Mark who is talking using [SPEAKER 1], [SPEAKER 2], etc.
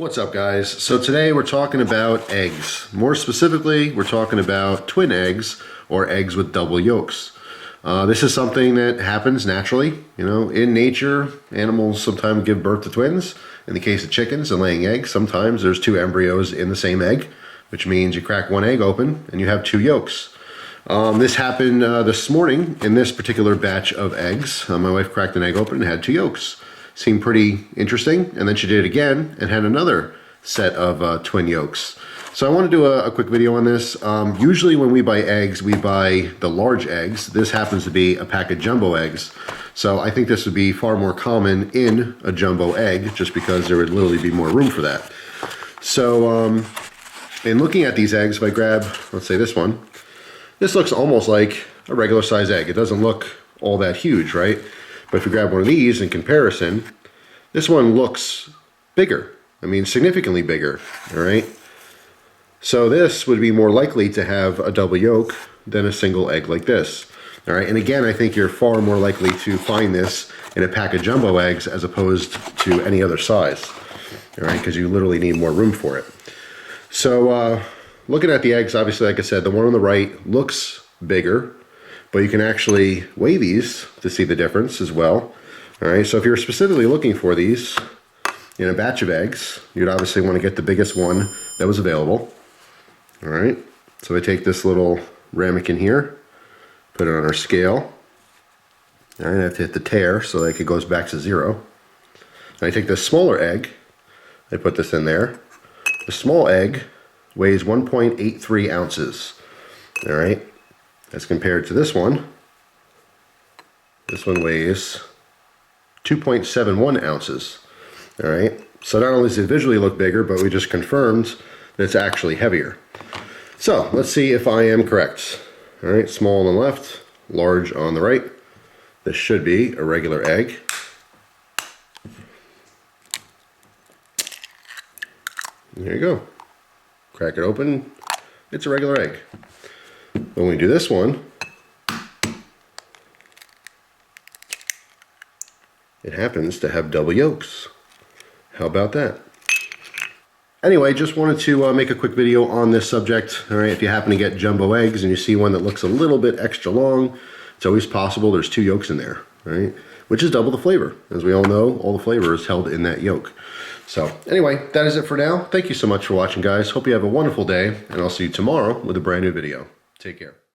[SPEAKER 1] What's up, guys? So today we're talking about eggs. More specifically, we're talking about twin eggs or eggs with double yolks. This is something that happens naturally. You know, in nature, animals sometimes give birth to twins. In the case of chickens and laying eggs, sometimes there's two embryos in the same egg, which means you crack one egg open and you have two yolks. This happened this morning in this particular batch of eggs. My wife cracked an egg open and had two yolks. Seemed pretty interesting, and then she did it again and had another set of twin yolks. So I want to do a quick video on this. Usually when we buy eggs, we buy the large eggs. This happens to be a pack of jumbo eggs. So I think this would be far more common in a jumbo egg, just because there would literally be more room for that. So in looking at these eggs, if I grab, let's say this one, this looks almost like a regular size egg. It doesn't look all that huge, right? But if you grab one of these in comparison, this one looks bigger. I mean, significantly bigger, all right? So this would be more likely to have a double yolk than a single egg like this, all right? And again, I think you're far more likely to find this in a pack of jumbo eggs as opposed to any other size, all right? Because you literally need more room for it. So looking at the eggs, obviously, like I said, the one on the right looks bigger, but you can actually weigh these to see the difference as well. All right, so if you're specifically looking for these in a batch of eggs, you'd obviously want to get the biggest one that was available. All right, so I take this little ramekin here, put it on our scale. All right, I have to hit the tare so like it goes back to 0. And I take this smaller egg, I put this in there. The small egg weighs 1.83 ounces. All right. As compared to this one weighs 2.71 ounces. All right, so not only does it visually look bigger, but we just confirmed that it's actually heavier. So let's see if I am correct. All right, small on the left, large on the right. This should be a regular egg. There you go. Crack it open. It's a regular egg. When we do this one, it happens to have double yolks. How about that? Anyway, just wanted to make a quick video on this subject. All right, if you happen to get jumbo eggs and you see one that looks a little bit extra long, it's always possible there's two yolks in there, right? Which is double the flavor. As we all know, all the flavor is held in that yolk. So anyway, that is it for now. Thank you so much for watching, guys. Hope you have a wonderful day, and I'll see you tomorrow with a brand new video. Take care.